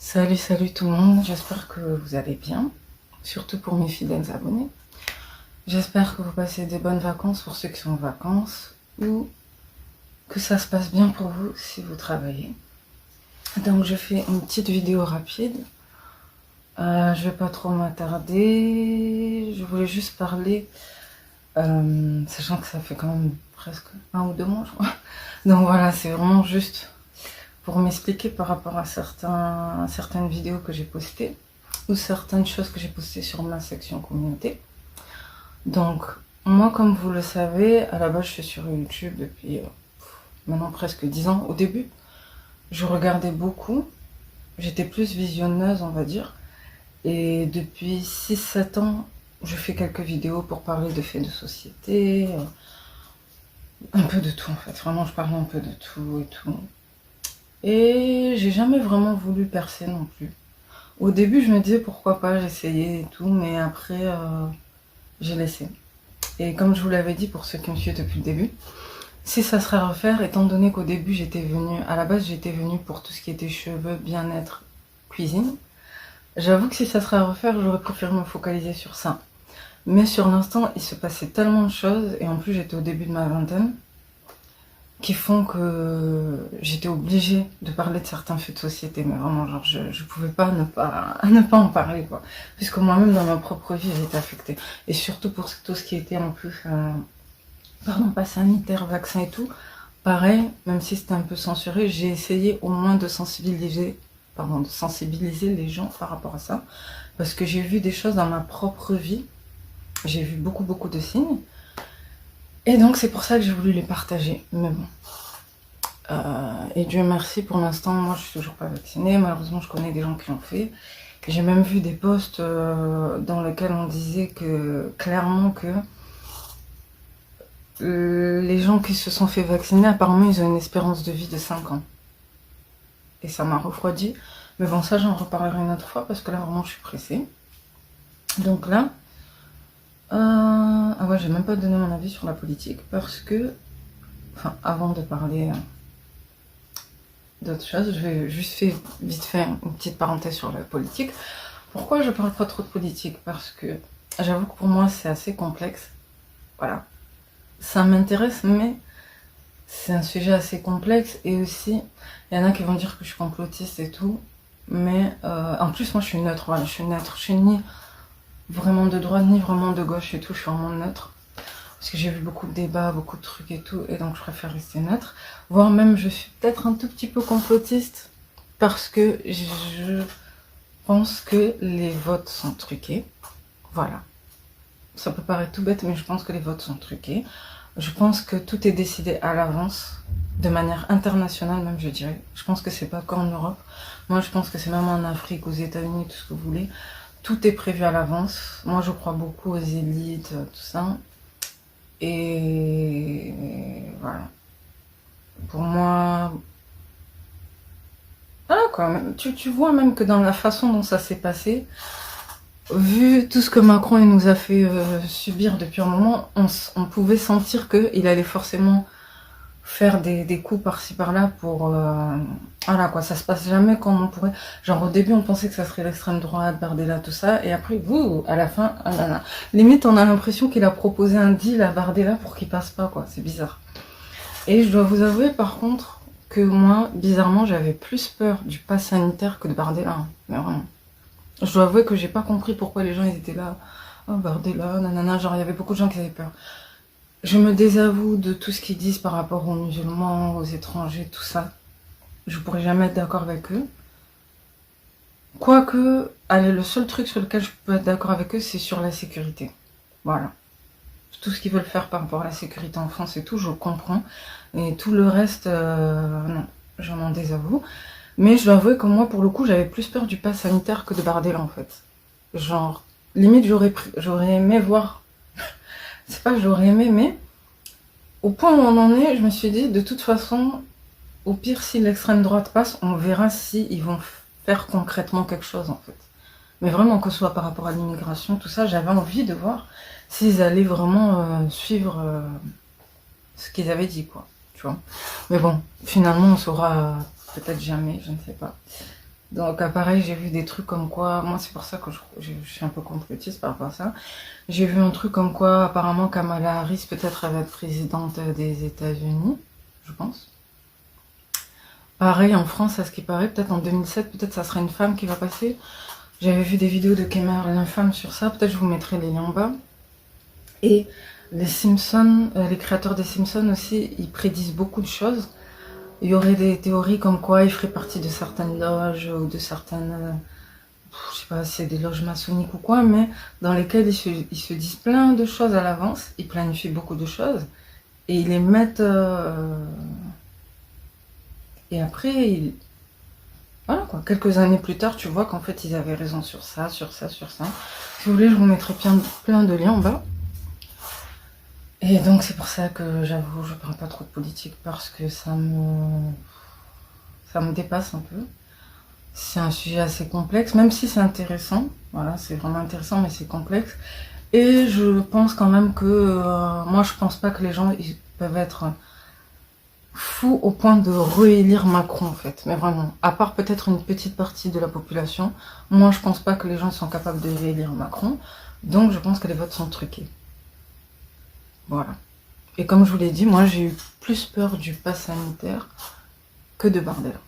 Salut tout le monde, j'espère que vous allez bien, surtout pour mes fidèles abonnés. J'espère que vous passez des bonnes vacances pour ceux qui sont en vacances ou que ça se passe bien pour vous si vous travaillez. Donc je fais une petite vidéo rapide. Je vais pas trop m'attarder, je voulais juste parler, sachant que ça fait quand même presque 1 ou 2 mois je crois. Donc voilà, c'est vraiment juste pour m'expliquer par rapport à certaines vidéos que j'ai postées ou certaines choses que j'ai postées sur ma section communauté. Donc, moi, comme vous le savez, à la base, je suis sur YouTube depuis maintenant presque 10 ans. Au début, je regardais beaucoup, j'étais plus visionneuse, on va dire. Et depuis 6-7 ans, je fais quelques vidéos pour parler de faits de société, un peu de tout en fait. Vraiment, je parle un peu de tout et tout. Et j'ai jamais vraiment voulu percer non plus. Au début, je me disais pourquoi pas, j'essayais et tout, mais après, j'ai laissé. Et comme je vous l'avais dit pour ceux qui me suivent depuis le début, si ça serait à refaire, étant donné qu'au début, à la base, j'étais venue pour tout ce qui était cheveux, bien-être, cuisine, j'avoue que si ça serait à refaire, j'aurais préféré me focaliser sur ça. Mais sur l'instant, il se passait tellement de choses, et en plus, j'étais au début de ma vingtaine, qui font que j'étais obligée de parler de certains faits de société, mais vraiment, genre, je pouvais pas ne pas en parler, quoi. Puisque moi-même, dans ma propre vie, j'ai été affectée. Et surtout pour tout ce qui était en plus, pardon, pas sanitaire, vaccin et tout, pareil, même si c'était un peu censuré, j'ai essayé au moins de sensibiliser les gens par rapport à ça. Parce que j'ai vu des choses dans ma propre vie, j'ai vu beaucoup de signes, et donc c'est pour ça que j'ai voulu les partager. Mais bon. Et Dieu merci, pour l'instant, moi je suis toujours pas vaccinée. Malheureusement, je connais des gens qui l'ont fait. J'ai même vu des posts dans lesquels on disait que clairement que les gens qui se sont fait vacciner, apparemment, ils ont une espérance de vie de 5 ans. Et ça m'a refroidi. Mais bon, ça, j'en reparlerai une autre fois parce que là, vraiment, je suis pressée. Donc là, ah ouais, j'ai même pas donné mon avis sur la politique parce que, enfin, avant de parler d'autres choses, je vais juste vite faire une petite parenthèse sur la politique. Pourquoi je parle pas trop de politique? Parce que j'avoue que pour moi, c'est assez complexe. Voilà. Ça m'intéresse, mais c'est un sujet assez complexe. Et aussi, il y en a qui vont dire que je suis complotiste et tout. Mais en plus, moi, je suis neutre. Voilà, je suis neutre. Je suis ni vraiment de droite, ni vraiment de gauche et tout. Je suis vraiment neutre. Parce que j'ai vu beaucoup de débats, beaucoup de trucs et tout. Et donc, je préfère rester neutre. Voire même, je suis peut-être un tout petit peu complotiste. Parce que je pense que les votes sont truqués. Voilà. Ça peut paraître tout bête, mais je pense que les votes sont truqués. Je pense que tout est décidé à l'avance, de manière internationale même, je dirais. Je pense que c'est pas qu'en Europe. Moi, je pense que c'est même en Afrique, aux États-Unis, tout ce que vous voulez. Tout est prévu à l'avance. Moi, je crois beaucoup aux élites, tout ça. Et voilà. Pour moi... Voilà quoi. Tu vois même que dans la façon dont ça s'est passé, vu tout ce que Macron il nous a fait subir depuis un moment, on pouvait sentir qu'il allait forcément faire des coups par-ci par-là pour... voilà quoi, ça se passe jamais comme on pourrait... Genre au début on pensait que ça serait l'extrême droite, Bardella, tout ça, et après, vous, à la fin, ah là là. Limite on a l'impression qu'il a proposé un deal à Bardella pour qu'il passe pas quoi, c'est bizarre. Et je dois vous avouer par contre que moi, bizarrement, j'avais plus peur du pass sanitaire que de Bardella, hein. Mais vraiment. Je dois avouer que j'ai pas compris pourquoi les gens ils étaient là, oh Bardella, nanana, genre il y avait beaucoup de gens qui avaient peur. Je me désavoue de tout ce qu'ils disent par rapport aux musulmans, aux étrangers, tout ça. Je pourrais jamais être d'accord avec eux. Quoique, allez, le seul truc sur lequel je peux être d'accord avec eux, c'est sur la sécurité. Voilà. Tout ce qu'ils veulent faire par rapport à la sécurité en France et tout, je comprends. Et tout le reste, non, je m'en désavoue. Mais je dois avouer que moi, pour le coup, j'avais plus peur du pass sanitaire que de Bardella, en fait. Genre, limite, j'aurais aimé voir... C'est pas que j'aurais aimé, mais... Au point où on en est, je me suis dit, de toute façon, au pire, si l'extrême droite passe, on verra si ils vont faire concrètement quelque chose, en fait. Mais vraiment, que ce soit par rapport à l'immigration, tout ça, j'avais envie de voir s'ils allaient vraiment suivre ce qu'ils avaient dit, quoi. Tu vois. Mais bon, finalement, on saura peut-être jamais, je ne sais pas. Donc, pareil, j'ai vu des trucs comme quoi, moi c'est pour ça que je suis un peu complotiste par rapport à ça. J'ai vu un truc comme quoi, apparemment, Kamala Harris peut-être elle va être présidente des États-Unis, je pense. Pareil, en France, à ce qui paraît, peut-être en 2007, peut-être ça sera une femme qui va passer. J'avais vu des vidéos de Kamala l'infâme sur ça, peut-être je vous mettrai les liens en bas. Et les Simpsons, les créateurs des Simpsons aussi, ils prédisent beaucoup de choses. Il y aurait des théories comme quoi il ferait partie de certaines loges ou de certaines, je sais pas si c'est des loges maçonniques ou quoi, mais dans lesquelles ils se disent plein de choses à l'avance, ils planifient beaucoup de choses et ils les mettent. Et après, voilà quoi, quelques années plus tard, tu vois qu'en fait ils avaient raison sur ça, sur ça, sur ça. Si vous voulez, je vous mettrai plein de liens en bas. Et donc c'est pour ça que j'avoue, je parle pas trop de politique parce que ça me dépasse un peu. C'est un sujet assez complexe, même si c'est intéressant. Voilà, c'est vraiment intéressant, mais c'est complexe. Et je pense quand même que moi, je pense pas que les gens ils peuvent être fous au point de réélire Macron en fait. Mais vraiment, à part peut-être une petite partie de la population, moi, je pense pas que les gens sont capables de réélire Macron. Donc, je pense que les votes sont truqués. Voilà. Et comme je vous l'ai dit, moi, j'ai eu plus peur du pass sanitaire que de Bardella.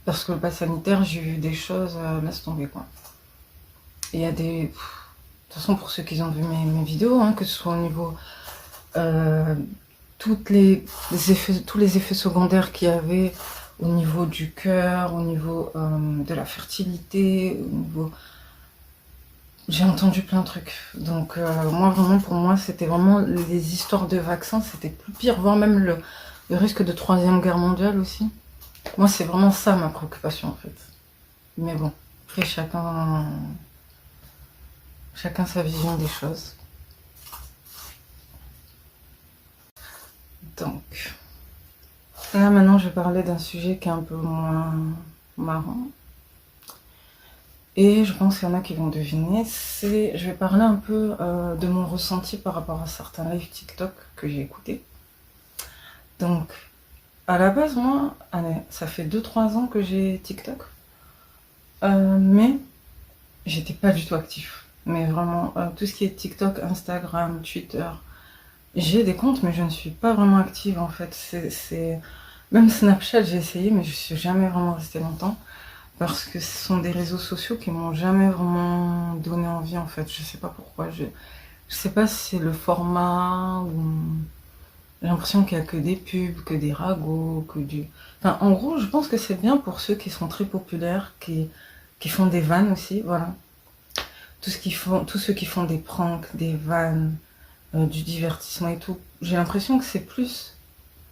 Parce que le pass sanitaire, j'ai vu des choses, laisse tomber quoi. Il y a des. De toute façon, pour ceux qui ont vu mes vidéos, hein, que ce soit au niveau. Euh, tous les effets secondaires qu'il y avait au niveau du cœur, au niveau de la fertilité, au niveau. J'ai entendu plein de trucs. Donc, moi, vraiment, pour moi, c'était vraiment les histoires de vaccins, c'était plus pire, voire même le risque de troisième guerre mondiale aussi. Moi, c'est vraiment ça ma préoccupation en fait. Mais bon, après, chacun sa vision des choses. Donc, là maintenant, je vais parler d'un sujet qui est un peu moins marrant. Et je pense qu'il y en a qui vont deviner. Je vais parler un peu de mon ressenti par rapport à certains lives TikTok que j'ai écoutés. Donc, à la base, moi, allez, ça fait 2-3 ans que j'ai TikTok. Mais j'étais pas du tout actif. Mais vraiment, tout ce qui est TikTok, Instagram, Twitter, j'ai des comptes, mais je ne suis pas vraiment active en fait. Même Snapchat, j'ai essayé, mais je suis jamais vraiment restée longtemps. Parce que ce sont des réseaux sociaux qui m'ont jamais vraiment donné envie en fait. Je sais pas pourquoi. Je sais pas si c'est le format ou. J'ai l'impression qu'il y a que des pubs, que des ragots, que du. Enfin, en gros, je pense que c'est bien pour ceux qui sont très populaires, qui font des vannes aussi, voilà. Tous ceux qui font des pranks, des vannes, du divertissement et tout. J'ai l'impression que c'est plus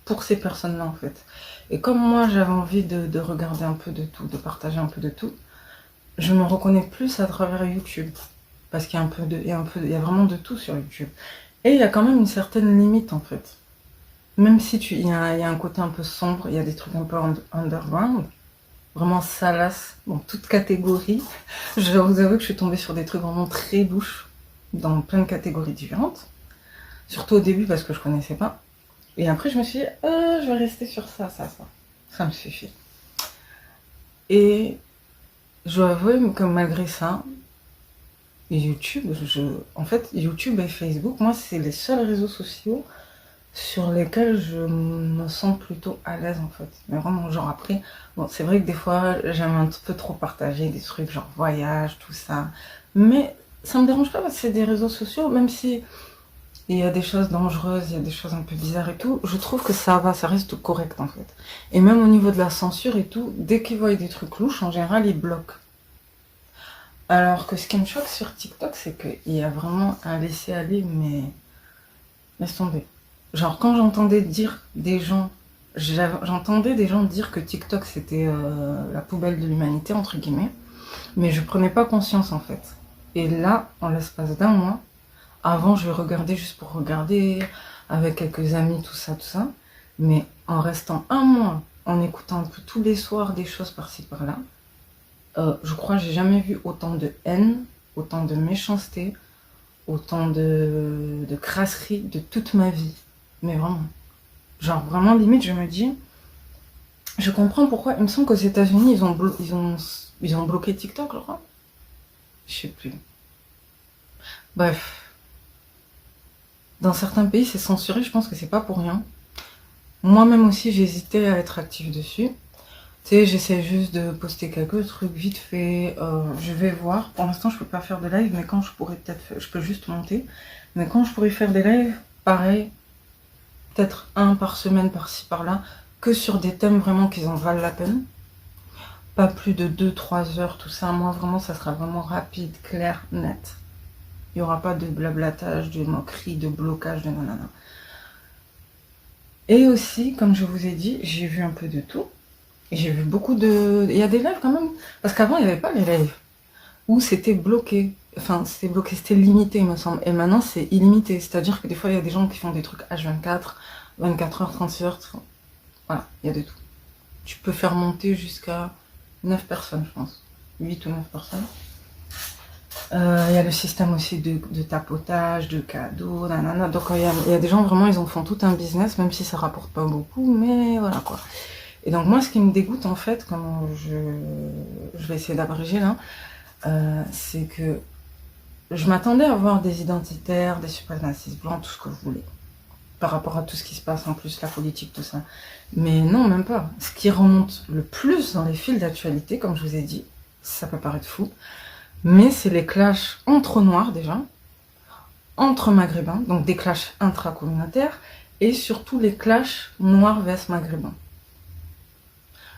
pour ces personnes-là en fait. Et comme moi j'avais envie de regarder un peu de tout, de partager un peu de tout, je me reconnais plus à travers YouTube. Parce qu'il y a il y a vraiment de tout sur YouTube. Et il y a quand même une certaine limite en fait. Même si il y a un côté un peu sombre, il y a des trucs un peu underground, vraiment salace, bon, toute catégorie. Je dois vous avouer que je suis tombée sur des trucs vraiment très louches, dans plein de catégories différentes. Surtout au début parce que je connaissais pas. Et après, je me suis dit, je vais rester sur ça, ça, ça. Ça me suffit. Et je dois avouer que malgré ça, YouTube, en fait, YouTube et Facebook, moi, c'est les seuls réseaux sociaux sur lesquels je me sens plutôt à l'aise, en fait. Mais vraiment, genre après, bon, c'est vrai que des fois, j'aime un peu trop partager des trucs, genre voyage, tout ça. Mais ça me dérange pas parce que c'est des réseaux sociaux, même si il y a des choses dangereuses, il y a des choses un peu bizarres et tout, je trouve que ça va, ça reste correct en fait. Et même au niveau de la censure et tout, dès qu'ils voient des trucs louches, en général, ils bloquent. Alors que ce qui me choque sur TikTok, c'est qu'il y a vraiment un laisser-aller, mais laisse tomber. Genre, quand j'entendais dire des gens, j'entendais des gens dire que TikTok c'était la poubelle de l'humanité, entre guillemets, mais je prenais pas conscience en fait. Et là, en l'espace d'un mois, avant, je regardais juste pour regarder, avec quelques amis, tout ça, tout ça. Mais en restant un mois, en écoutant un peu tous les soirs des choses par-ci, par-là, je crois que j'ai jamais vu autant de haine, autant de méchanceté, autant de crasserie de toute ma vie. Mais vraiment. Genre, vraiment, limite, je me dis, Je comprends pourquoi. Il me semble qu'aux États-Unis, ils ont bloqué TikTok, je crois. Je sais plus. Bref, dans certains pays, c'est censuré. Je pense que c'est pas pour rien. Moi-même aussi, j'ai hésité à être active dessus. Tu sais, j'essaie juste de poster quelques trucs vite fait. Je vais voir. Pour l'instant, je peux pas faire de live, mais quand je pourrais peut-être, je peux juste monter. Mais quand je pourrais faire des lives, pareil, peut-être un par semaine, par-ci, par-là, que sur des thèmes vraiment qui en valent la peine. Pas plus de 2-3 heures, tout ça. Moi, vraiment, ça sera vraiment rapide, clair, net. Il n'y aura pas de blablatage, de moquerie, de blocage, de nanana. Et aussi, comme je vous ai dit, j'ai vu un peu de tout. J'ai vu beaucoup de... Il y a des lives quand même. Parce qu'avant, il n'y avait pas les lives. Où c'était bloqué. Enfin, c'était bloqué, c'était limité, il me semble. Et maintenant, c'est illimité. C'est-à-dire que des fois, il y a des gens qui font des trucs H24, 24 heures, 36 heures. Voilà, il y a de tout. Tu peux faire monter jusqu'à 9 personnes, je pense. 8 ou 9 personnes. Il y a le système aussi de tapotage, de cadeaux, nanana. Donc il y a des gens vraiment, ils en font tout un business, même si ça rapporte pas beaucoup, mais voilà quoi. Et donc moi, ce qui me dégoûte en fait, comme je vais essayer d'abréger là, c'est que je m'attendais à voir des identitaires, des suprémacistes blancs, tout ce que vous voulez, par rapport à tout ce qui se passe en plus, la politique, tout ça. Mais non, même pas. Ce qui remonte le plus dans les fils d'actualité, comme je vous ai dit, ça peut paraître fou, mais c'est les clashs entre noirs déjà, entre maghrébins, donc des clashs intracommunautaires, et surtout les clashs noirs vs maghrébins.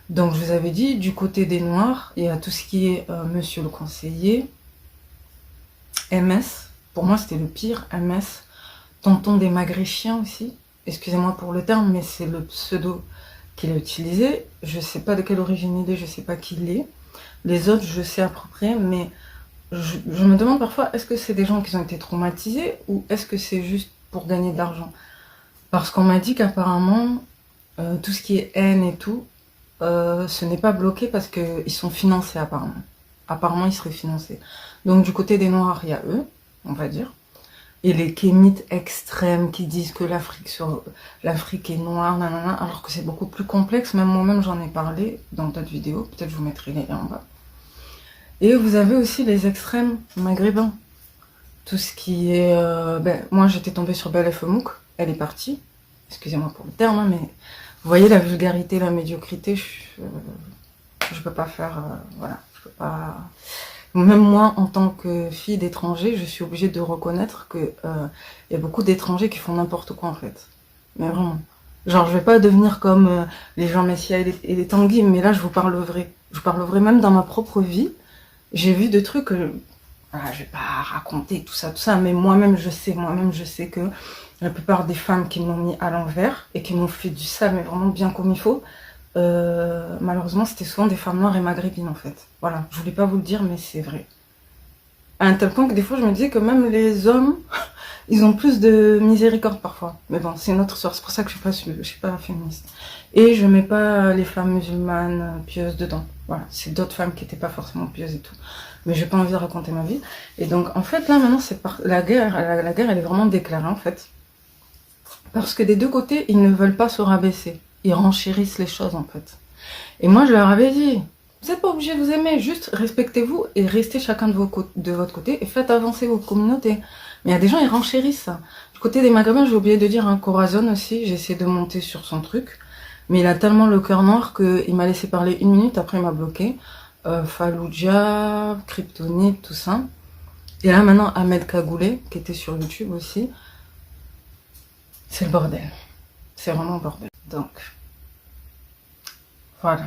Donc je vous avais dit, du côté des noirs, il y a tout ce qui est monsieur le conseiller, MS, pour moi c'était le pire, MS, tonton des magréchiens aussi, excusez-moi pour le terme, mais c'est le pseudo qu'il a utilisé, je sais pas de quelle origine il est, je sais pas qui il est, les autres je sais à peu près, mais je me demande parfois, est-ce que c'est des gens qui ont été traumatisés ou est-ce que c'est juste pour gagner de l'argent? Parce qu'on m'a dit qu'apparemment, tout ce qui est haine et tout, ce n'est pas bloqué parce qu'ils sont financés apparemment. Apparemment, ils seraient financés. Donc du côté des Noirs, il y a eux, on va dire. Et les kémites extrêmes qui disent que l'Afrique est noire, nanana, alors que c'est beaucoup plus complexe. Même moi-même, j'en ai parlé dans d'autres vidéos. Peut-être je vous mettrai les liens en bas. Et vous avez aussi les extrêmes maghrébins. Tout ce qui est... moi, j'étais tombée sur Belle Fomouk. Elle est partie. Excusez-moi pour le terme, hein, mais... Vous voyez la vulgarité, la médiocrité. Je peux pas faire... voilà, je peux pas... Même moi, en tant que fille d'étranger, je suis obligée de reconnaître que y a beaucoup d'étrangers qui font n'importe quoi, en fait. Mais vraiment. Genre, je vais pas devenir comme les Jean Messia et les Tanguy, mais là, je vous parle vrai. Je vous parle vrai, même dans ma propre vie. J'ai vu des trucs, voilà, je vais pas raconter tout ça, mais moi-même je sais que la plupart des femmes qui m'ont mis à l'envers et qui m'ont fait du sale, mais vraiment bien comme il faut, malheureusement c'était souvent des femmes noires et maghrébines en fait. Voilà, je voulais pas vous le dire, mais c'est vrai. À un tel point que des fois je me disais que même les hommes, ils ont plus de miséricorde parfois. Mais bon, c'est une autre histoire, c'est pour ça que je suis pas féministe. Et je mets pas les femmes musulmanes pieuses dedans. Voilà, c'est d'autres femmes qui étaient pas forcément pieuses et tout. Mais j'ai pas envie de raconter ma vie. Et donc, en fait, là, maintenant, la guerre, elle est vraiment déclarée, en fait. Parce que des deux côtés, ils ne veulent pas se rabaisser. Ils renchérissent les choses, en fait. Et moi, je leur avais dit, vous n'êtes pas obligés de vous aimer, juste respectez-vous et restez chacun de votre côté et faites avancer vos communautés. Mais il y a des gens, ils renchérissent ça. Du côté des Maghrébins, j'ai oublié de dire, hein, Corazon aussi, j'ai essayé de monter sur son truc. Mais il a tellement le cœur noir qu'il m'a laissé parler 1 minute, après il m'a bloqué. Fallujah, Kryptonite, tout ça. Et là maintenant, Ahmed Kagoulé, qui était sur YouTube aussi. C'est le bordel. C'est vraiment le bordel. Donc, voilà.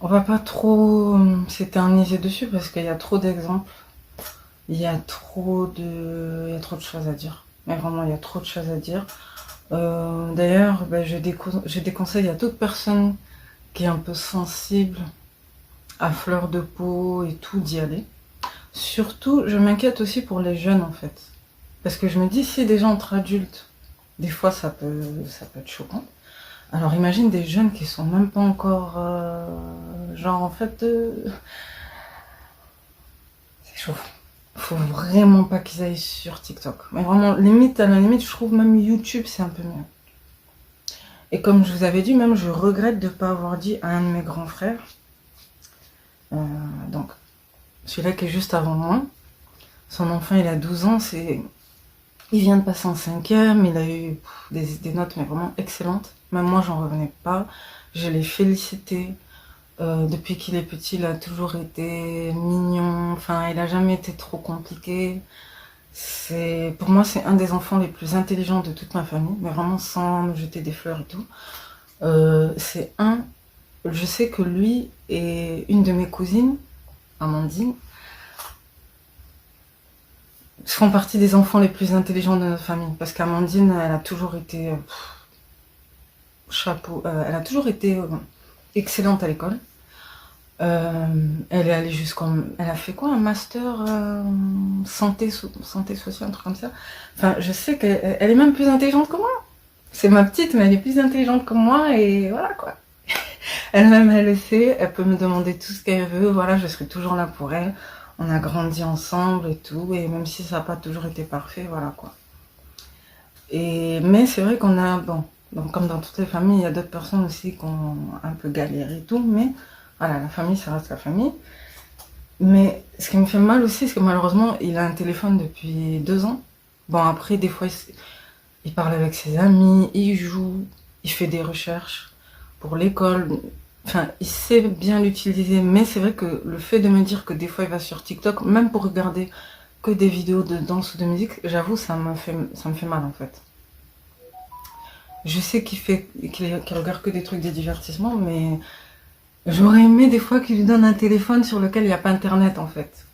On va pas trop s'éterniser dessus parce qu'il y a trop d'exemples. Il y a trop de choses à dire. Mais vraiment, il y a trop de choses à dire. D'ailleurs, je déconseille à toute personne qui est un peu sensible, à fleur de peau et tout, d'y aller. Surtout, je m'inquiète aussi pour les jeunes en fait. Parce que je me dis, si des gens entre adultes, des fois ça peut être choquant. Alors imagine des jeunes qui sont même pas encore... genre en fait... c'est chaud. Faut vraiment pas qu'ils aillent sur TikTok. Mais vraiment, limite, à la limite, je trouve même YouTube c'est un peu mieux. Et comme je vous avais dit, même je regrette de ne pas avoir dit à un de mes grands frères, donc celui-là qui est juste avant moi, son enfant il a 12 ans, il vient de passer en 5e, il a eu des notes mais vraiment excellentes. Même moi j'en revenais pas, je l'ai félicité. Depuis qu'il est petit, il a toujours été mignon, enfin il a jamais été trop compliqué. Pour moi c'est un des enfants les plus intelligents de toute ma famille, mais vraiment sans me jeter des fleurs et tout. Je sais que lui et une de mes cousines, Amandine, font partie des enfants les plus intelligents de notre famille. Parce qu'Amandine, elle a toujours été elle a toujours été excellente à l'école. Elle est allée elle a fait quoi, un master santé sociale, un truc comme ça. Enfin, je sais qu'elle est même plus intelligente que moi. C'est ma petite, mais elle est plus intelligente que moi et voilà quoi. Elle-même, elle le sait, elle peut me demander tout ce qu'elle veut, voilà, je serai toujours là pour elle. On a grandi ensemble et tout, et même si ça n'a pas toujours été parfait, voilà quoi. Mais c'est vrai qu'on a, bon, donc comme dans toutes les familles, il y a d'autres personnes aussi qui ont un peu galéré et tout, mais voilà, la famille, ça reste la famille. Mais ce qui me fait mal aussi, c'est que malheureusement, il a un téléphone depuis 2 ans. Bon, après, des fois, il parle avec ses amis, il joue, il fait des recherches pour l'école. Enfin, il sait bien l'utiliser, mais c'est vrai que le fait de me dire que des fois il va sur TikTok, même pour regarder que des vidéos de danse ou de musique, j'avoue, ça me fait mal en fait. Je sais qu'il regarde que des trucs de divertissement, mais j'aurais aimé des fois qu'il lui donne un téléphone sur lequel il n'y a pas internet en fait.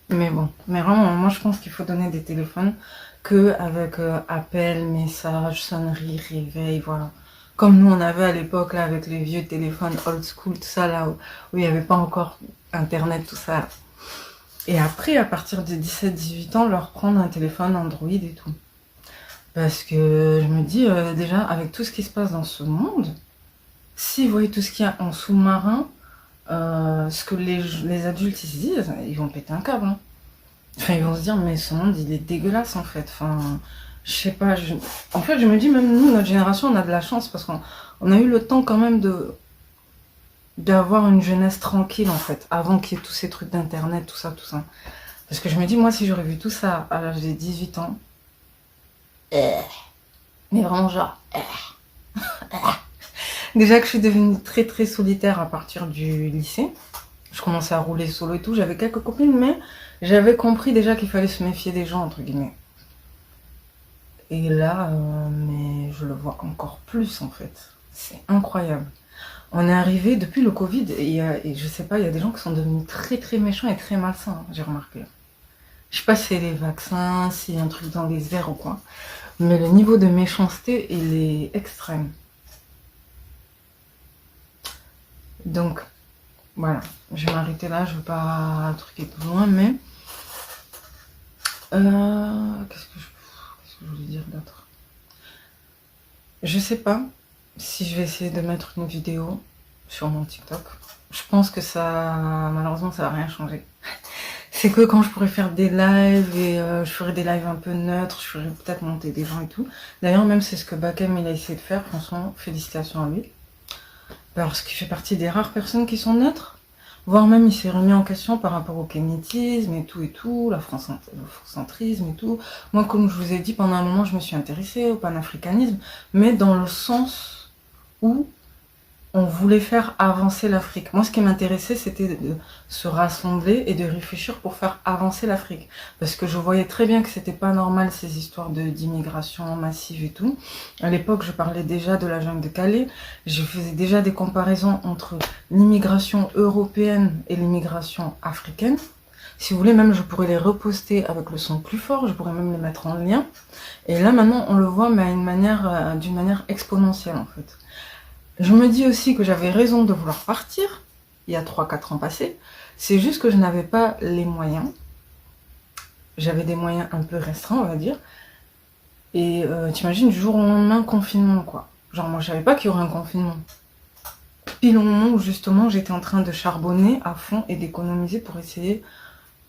Mais bon, mais vraiment, moi je pense qu'il faut donner des téléphones que avec appel, message, sonnerie, réveil, voilà. Comme nous on avait à l'époque là avec les vieux téléphones old school, tout ça là où il n'y avait pas encore internet, tout ça. Et après, à partir de 17-18 ans, leur prendre un téléphone Android et tout. Parce que je me dis, déjà, avec tout ce qui se passe dans ce monde, s'ils voient tout ce qu'il y a en sous-marin, ce que les adultes ils se disent, ils vont péter un câble. Hein. Enfin, ils vont se dire, mais ce monde, il est dégueulasse, en fait. Enfin, je sais pas. En fait, je me dis, même nous, notre génération, on a de la chance parce qu'on a eu le temps quand même d'avoir une jeunesse tranquille, en fait, avant qu'il y ait tous ces trucs d'internet, tout ça, tout ça. Parce que je me dis, moi, si j'aurais vu tout ça à l'âge de 18 ans, mais vraiment, genre, déjà que je suis devenue très, très solitaire à partir du lycée, je commençais à rouler solo et tout, j'avais quelques copines, mais j'avais compris déjà qu'il fallait se méfier des gens, entre guillemets. Et là, mais je le vois encore plus, en fait. C'est incroyable. On est arrivé depuis le Covid, et je sais pas, il y a des gens qui sont devenus très, très méchants et très malsains, hein, j'ai remarqué. Je sais pas si c'est les vaccins, si y a un truc dans les airs ou quoi, mais le niveau de méchanceté, il est extrême. Donc, voilà, je vais m'arrêter là, je veux pas truquer plus loin, mais... qu'est-ce que je voulais dire d'autre? Je sais pas si je vais essayer de mettre une vidéo sur mon TikTok. Je pense que ça, malheureusement, ça va rien changer. C'est que quand je pourrais faire des lives et je ferais des lives un peu neutres, je ferais peut-être monter des gens et tout. D'ailleurs, même c'est ce que Bakem il a essayé de faire, franchement, félicitations à lui. Parce qu'il fait partie des rares personnes qui sont neutres. Voire même il s'est remis en question par rapport au kémitisme et tout, le centrisme et tout. Moi, comme je vous ai dit, pendant un moment, je me suis intéressée au panafricanisme, mais dans le sens où on voulait faire avancer l'Afrique. Moi, ce qui m'intéressait, c'était de se rassembler et de réfléchir pour faire avancer l'Afrique. Parce que je voyais très bien que c'était pas normal ces histoires d'immigration massive et tout. À l'époque, je parlais déjà de la jungle de Calais. Je faisais déjà des comparaisons entre l'immigration européenne et l'immigration africaine. Si vous voulez, même je pourrais les reposter avec le son plus fort, je pourrais même les mettre en lien. Et là, maintenant, on le voit, mais d'une manière exponentielle, en fait. Je me dis aussi que j'avais raison de vouloir partir, il y a 3-4 ans passés. C'est juste que je n'avais pas les moyens. J'avais des moyens un peu restreints, on va dire. Et t'imagines, du jour au lendemain, confinement, quoi. Genre, moi, je savais pas qu'il y aurait un confinement. Pile au moment où, justement, j'étais en train de charbonner à fond et d'économiser pour essayer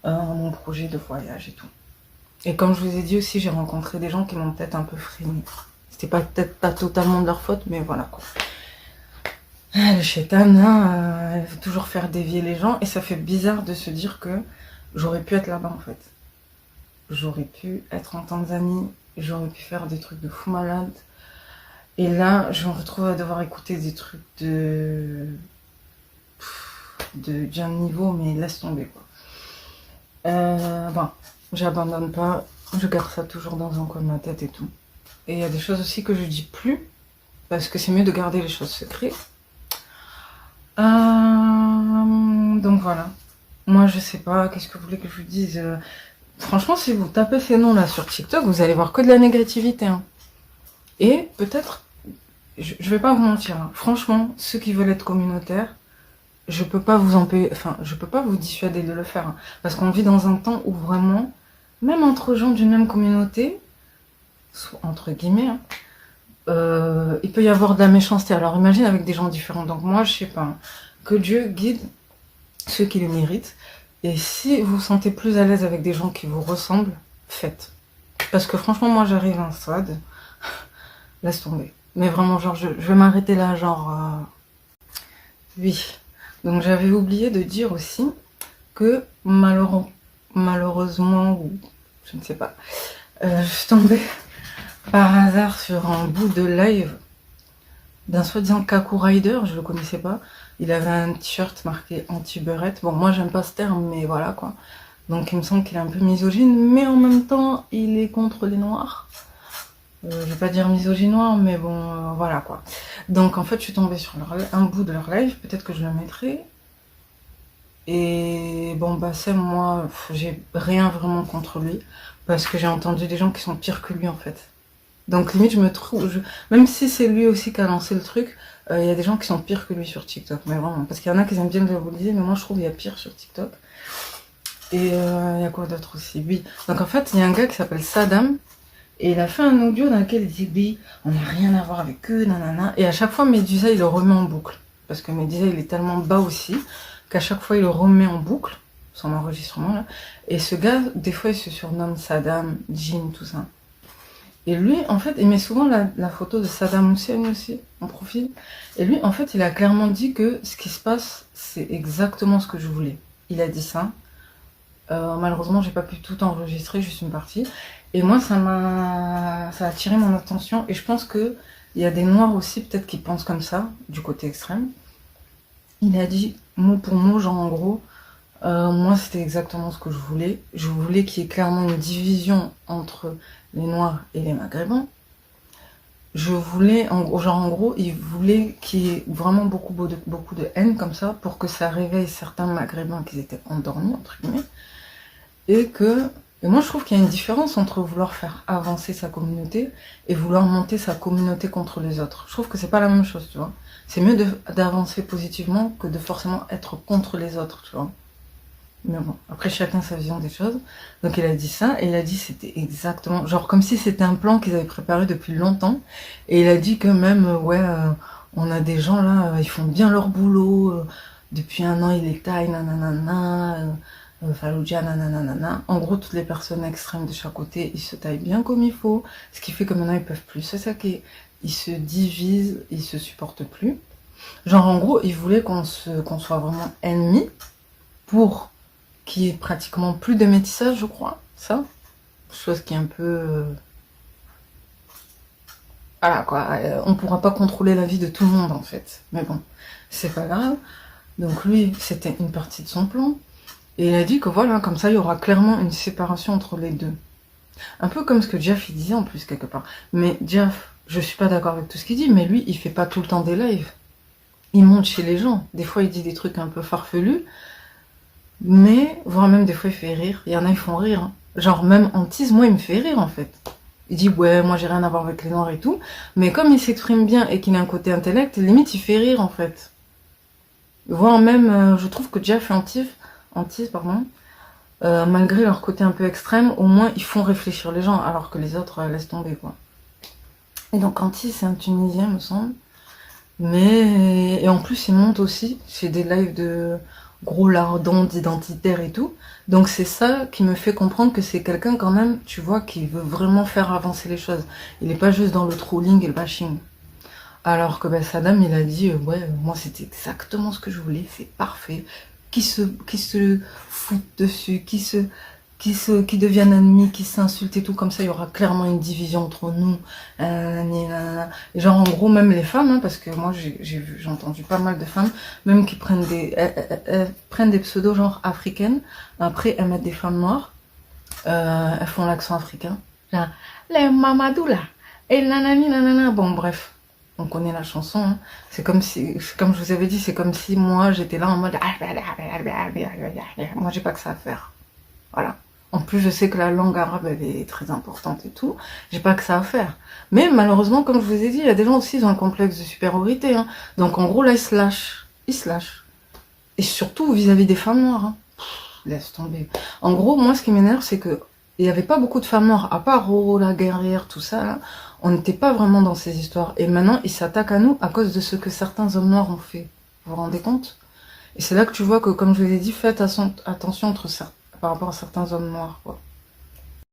mon projet de voyage et tout. Et comme je vous ai dit aussi, j'ai rencontré des gens qui m'ont peut-être un peu freiné. c'était peut-être pas totalement de leur faute, mais voilà quoi. Ah, le shaitan, hein, il veut toujours faire dévier les gens, et ça fait bizarre de se dire que j'aurais pu être là-bas en fait. J'aurais pu être en Tanzanie, j'aurais pu faire des trucs de fou malade, et là, je me retrouve à devoir écouter des trucs d'un niveau, mais laisse tomber quoi. Bon, j'abandonne pas, je garde ça toujours dans un coin de ma tête et tout. Et il y a des choses aussi que je dis plus, parce que c'est mieux de garder les choses secrètes. Donc voilà. Moi, je sais pas, qu'est-ce que vous voulez que je vous dise. Franchement, si vous tapez ces noms là sur TikTok, vous allez voir que de la négativité. Hein. Et peut-être, je vais pas vous mentir, hein. Franchement, ceux qui veulent être communautaires, je peux pas vous je peux pas vous dissuader de le faire. Hein. Parce qu'on vit dans un temps où vraiment, même entre gens d'une même communauté, entre guillemets, hein, il peut y avoir de la méchanceté. Alors imagine avec des gens différents. Donc moi, je sais pas. Hein. Que Dieu guide ceux qui le méritent. Et si vous vous sentez plus à l'aise avec des gens qui vous ressemblent, faites. Parce que franchement, moi, j'arrive à un stade, laisse tomber. Mais vraiment, genre, je vais m'arrêter là, genre... Oui. Donc j'avais oublié de dire aussi que malheureusement, ou je ne sais pas, je suis tombée par hasard sur un bout de live d'un soi-disant Kaku Rider, je le connaissais pas. Il avait un t-shirt marqué anti-beurette. Bon, moi j'aime pas ce terme, mais voilà quoi. Donc il me semble qu'il est un peu misogyne, mais en même temps, il est contre les noirs. Je vais pas dire misogynoir, mais bon, voilà quoi. Donc en fait, je suis tombée sur un bout de leur live, peut-être que je le mettrai. Et bon, bah c'est moi, j'ai rien vraiment contre lui, parce que j'ai entendu des gens qui sont pires que lui en fait. Donc limite, je me trouve, même si c'est lui aussi qui a lancé le truc, il y a des gens qui sont pires que lui sur TikTok, mais vraiment, parce qu'il y en a qui aiment bien le diaboliser, mais moi je trouve qu'il y a pire sur TikTok. Et il y a quoi d'autre aussi? Oui. Donc en fait, il y a un gars qui s'appelle Saddam, et il a fait un audio dans lequel il dit oui, on n'a rien à voir avec eux, nanana. Et à chaque fois, Medusa, il le remet en boucle. Parce que Medusa, il est tellement bas aussi, qu'à chaque fois, il le remet en boucle, son enregistrement là. Et ce gars, des fois, il se surnomme Saddam, Jin, tout ça. Et lui, en fait, il met souvent la photo de Saddam Hussein aussi, en profil. Et lui, en fait, il a clairement dit que ce qui se passe, c'est exactement ce que je voulais. Il a dit ça. Malheureusement, j'ai pas pu tout enregistrer, juste une partie. Et moi, ça a attiré mon attention. Et je pense que il y a des noirs aussi, peut-être, qui pensent comme ça, du côté extrême. Il a dit, mot pour mot, genre en gros, moi, c'était exactement ce que je voulais. Je voulais qu'il y ait clairement une division entre les noirs et les maghrébins. Je voulais, en gros, il voulait qu'il y ait vraiment beaucoup de haine comme ça, pour que ça réveille certains maghrébins qui étaient endormis, entre guillemets. Et moi je trouve qu'il y a une différence entre vouloir faire avancer sa communauté et vouloir monter sa communauté contre les autres. Je trouve que c'est pas la même chose, tu vois. C'est mieux d'avancer positivement que de forcément être contre les autres, tu vois. Mais bon, après chacun sa vision des choses. Donc il a dit ça, et il a dit c'était exactement, genre comme si c'était un plan qu'ils avaient préparé depuis longtemps. Et il a dit que même, on a des gens là, ils font bien leur boulot, depuis un an ils les taillent, nanana, Fallujah, nanana. En gros, toutes les personnes extrêmes de chaque côté, ils se taillent bien comme il faut, ce qui fait que maintenant ils peuvent plus se saquer. Ils se divisent, ils se supportent plus. Genre en gros, ils voulaient qu'on soit vraiment ennemis pour qu'il y ait pratiquement plus de métissage, je crois. Ça, chose qui est un peu... Voilà quoi, on pourra pas contrôler la vie de tout le monde en fait. Mais bon, c'est pas grave. Donc lui, c'était une partie de son plan. Et il a dit que voilà, comme ça, il y aura clairement une séparation entre les deux. Un peu comme ce que Jeff il disait en plus, quelque part. Mais Jeff, je suis pas d'accord avec tout ce qu'il dit, mais lui, il fait pas tout le temps des lives. Il monte chez les gens. Des fois, il dit des trucs un peu farfelus, mais, voire même des fois, il fait rire. Il y en a, ils font rire. Hein. Genre, même Antise, moi, il me fait rire, en fait. Il dit, ouais, moi, j'ai rien à voir avec les noirs et tout. Mais comme il s'exprime bien et qu'il a un côté intellect, limite, il fait rire, en fait. Voire même, je trouve que Jeff et Antise, pardon, malgré leur côté un peu extrême, au moins ils font réfléchir les gens, alors que les autres laissent tomber, quoi. Et donc Antise, c'est un Tunisien, me semble. Et en plus, il monte aussi, c'est des lives gros lardon d'identitaire et tout. Donc c'est ça qui me fait comprendre que c'est quelqu'un quand même, tu vois, qui veut vraiment faire avancer les choses. Il n'est pas juste dans le trolling et le bashing. Alors que ben, Saddam, il a dit, ouais, moi c'était exactement ce que je voulais, c'est parfait. Qui se foutent dessus, qui deviennent ennemis, qui s'insultent et tout, comme ça il y aura clairement une division entre nous. Et genre en gros même les femmes, hein, parce que moi j'ai entendu pas mal de femmes, même qui prennent elles prennent des pseudos genre africaines, après elles mettent des femmes noires, elles font l'accent africain. Genre, les Mamadou là, et nanani nanana, bon bref. On connaît la chanson, hein. C'est comme si, comme je vous avais dit, c'est comme si moi j'étais là en mode moi j'ai pas que ça à faire. Voilà. En plus, je sais que la langue arabe, elle est très importante et tout. J'ai pas que ça à faire. Mais malheureusement, comme je vous ai dit, il y a des gens aussi, ils ont un complexe de supériorité, hein. Donc en gros, là, ils se lâchent. Ils se lâchent. Et surtout vis-à-vis des femmes noires, hein. Laisse tomber. En gros, moi, ce qui m'énerve, c'est que il n'y avait pas beaucoup de femmes noires, à part Roro, la guerrière, tout ça, là. On n'était pas vraiment dans ces histoires. Et maintenant, ils s'attaquent à nous à cause de ce que certains hommes noirs ont fait. Vous vous rendez compte? Et c'est là que tu vois que, comme je vous l'ai dit, faites attention par rapport à certains hommes noirs, quoi.